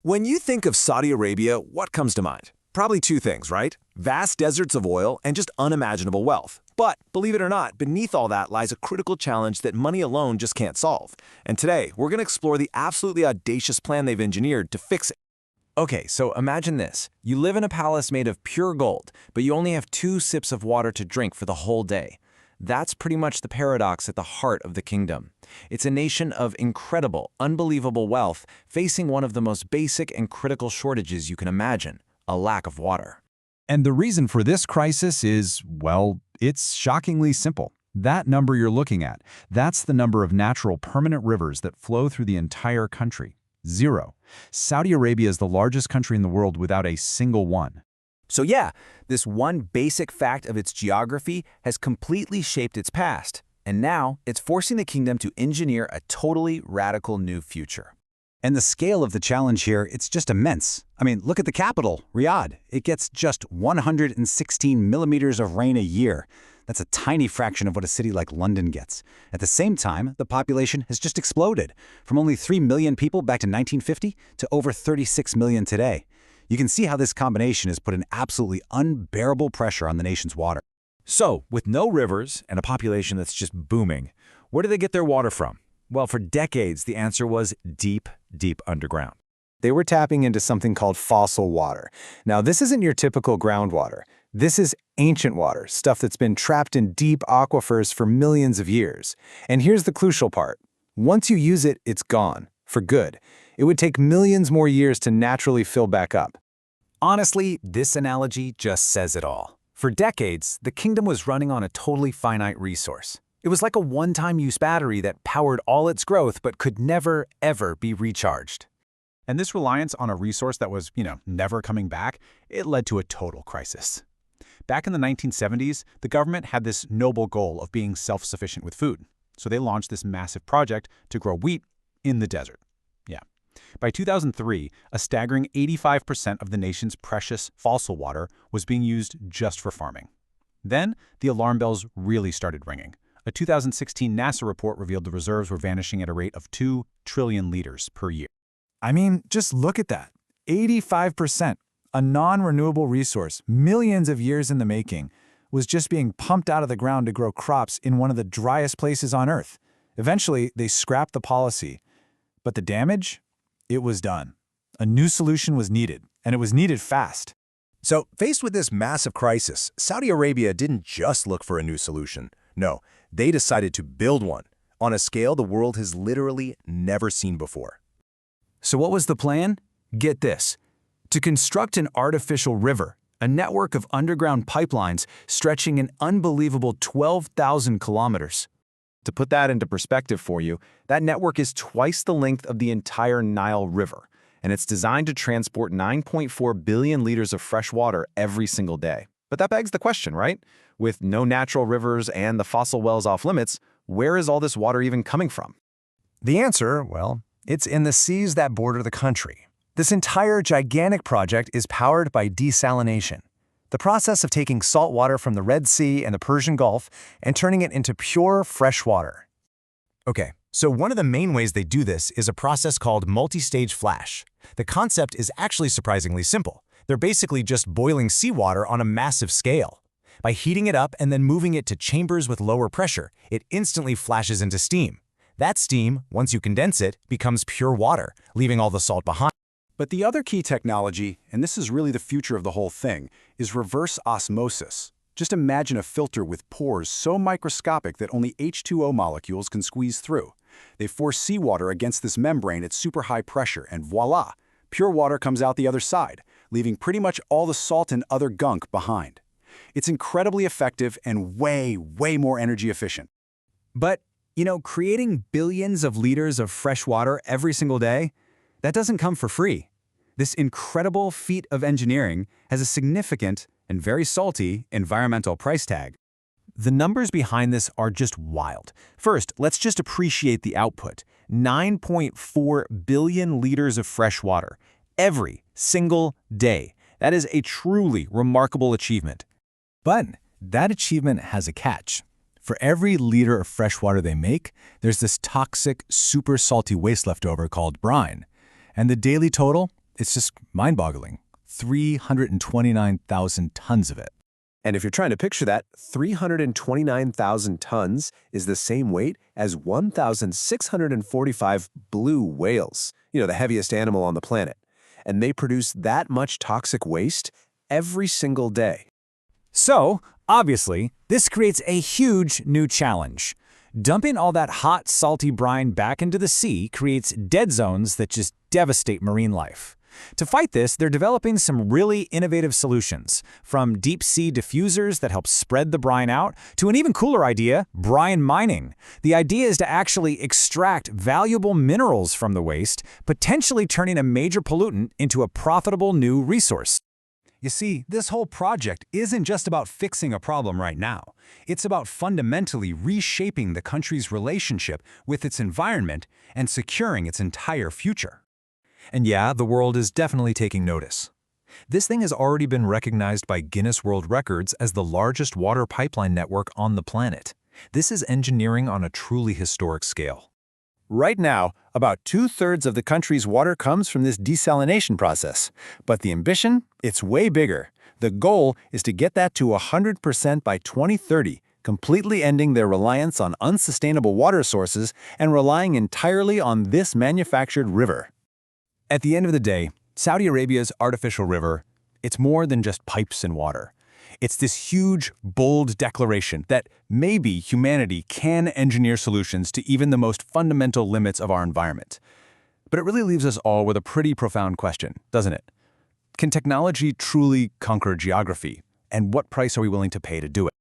When you think of Saudi Arabia, what comes to mind? Probably two things, right? Vast deserts of oil and just unimaginable wealth. But believe it or not, beneath all that lies a critical challenge that money alone just can't solve. And today, we're going to explore the absolutely audacious plan they've engineered to fix it. Okay, so imagine this. You live in a palace made of pure gold, but you only have 2 sips of water to drink for the whole day. That's pretty much the paradox at the heart of the kingdom. It's a nation of incredible, unbelievable wealth facing one of the most basic and critical shortages you can imagine, a lack of water. And the reason for this crisis is, well, it's shockingly simple. That number you're looking at, that's the number of natural permanent rivers that flow through the entire country. 0. Saudi Arabia is the largest country in the world without a single one. So yeah, this one basic fact of its geography has completely shaped its past, and now it's forcing the kingdom to engineer a totally radical new future. And the scale of the challenge here, it's just immense. I mean, look at the capital, Riyadh. It gets just 116 millimeters of rain a year. That's a tiny fraction of what a city like London gets. At the same time, the population has just exploded, from only 3 million people back to 1950 to over 36 million today. You can see how this combination has put an absolutely unbearable pressure on the nation's water. So, with no rivers and a population that's just booming, where do they get their water from? Well, for decades, the answer was deep, deep underground. They were tapping into something called fossil water. Now, this isn't your typical groundwater. This is ancient water, stuff that's been trapped in deep aquifers for millions of years. And here's the crucial part. Once you use it, it's gone, for good. It would take millions more years to naturally fill back up. Honestly, this analogy just says it all. For decades, the kingdom was running on a totally finite resource. It was like a one-time-use battery that powered all its growth but could never, ever be recharged. And this reliance on a resource that was, never coming back, it led to a total crisis. Back in the 1970s, the government had this noble goal of being self-sufficient with food. So they launched this massive project to grow wheat in the desert. Yeah. By 2003, a staggering 85% of the nation's precious fossil water was being used just for farming. Then, the alarm bells really started ringing. A 2016 NASA report revealed the reserves were vanishing at a rate of 2 trillion liters per year. I mean, just look at that. 85%, a non-renewable resource, millions of years in the making, was just being pumped out of the ground to grow crops in one of the driest places on Earth. Eventually, they scrapped the policy. But the damage? It was done. A new solution was needed, and it was needed fast. So, faced with this massive crisis, Saudi Arabia didn't just look for a new solution. No, they decided to build one, on a scale the world has literally never seen before. So what was the plan? Get this. To construct an artificial river, a network of underground pipelines stretching an unbelievable 12,000 kilometers. To put that into perspective for you, that network is twice the length of the entire Nile River, and it's designed to transport 9.4 billion liters of fresh water every single day. But that begs the question, right? With no natural rivers and the fossil wells off limits, where is all this water even coming from? The answer, well, it's in the seas that border the country. This entire gigantic project is powered by desalination, the process of taking salt water from the Red Sea and the Persian Gulf and turning it into pure fresh water. Okay, so one of the main ways they do this is a process called multi-stage flash. The concept is actually surprisingly simple. They're basically just boiling seawater on a massive scale. By heating it up and then moving it to chambers with lower pressure, it instantly flashes into steam. That steam, once you condense it, becomes pure water, leaving all the salt behind. But the other key technology, and this is really the future of the whole thing, is reverse osmosis. Just imagine a filter with pores so microscopic that only H2O molecules can squeeze through. They force seawater against this membrane at super high pressure, and voila! Pure water comes out the other side, leaving pretty much all the salt and other gunk behind. It's incredibly effective and way, way more energy efficient. But, creating billions of liters of fresh water every single day, that doesn't come for free. This incredible feat of engineering has a significant and very salty environmental price tag. The numbers behind this are just wild. First, let's just appreciate the output. 9.4 billion liters of fresh water every single day. That is a truly remarkable achievement. But that achievement has a catch. For every liter of fresh water they make, there's this toxic, super salty waste left over called brine. And the daily total? It's just mind-boggling. 329,000 tons of it. And if you're trying to picture that, 329,000 tons is the same weight as 1,645 blue whales, the heaviest animal on the planet. And they produce that much toxic waste every single day. So, obviously, this creates a huge new challenge. Dumping all that hot, salty brine back into the sea creates dead zones that just devastate marine life. To fight this, they're developing some really innovative solutions, from deep-sea diffusers that help spread the brine out, to an even cooler idea, brine mining. The idea is to actually extract valuable minerals from the waste, potentially turning a major pollutant into a profitable new resource. You see, this whole project isn't just about fixing a problem right now. It's about fundamentally reshaping the country's relationship with its environment and securing its entire future. And yeah, the world is definitely taking notice. This thing has already been recognized by Guinness World Records as the largest water pipeline network on the planet. This is engineering on a truly historic scale. Right now, about 2/3 of the country's water comes from this desalination process. But the ambition? It's way bigger. The goal is to get that to 100% by 2030, completely ending their reliance on unsustainable water sources and relying entirely on this manufactured river. At the end of the day, Saudi Arabia's artificial river, it's more than just pipes and water. It's this huge, bold declaration that maybe humanity can engineer solutions to even the most fundamental limits of our environment. But it really leaves us all with a pretty profound question, doesn't it? Can technology truly conquer geography? And what price are we willing to pay to do it?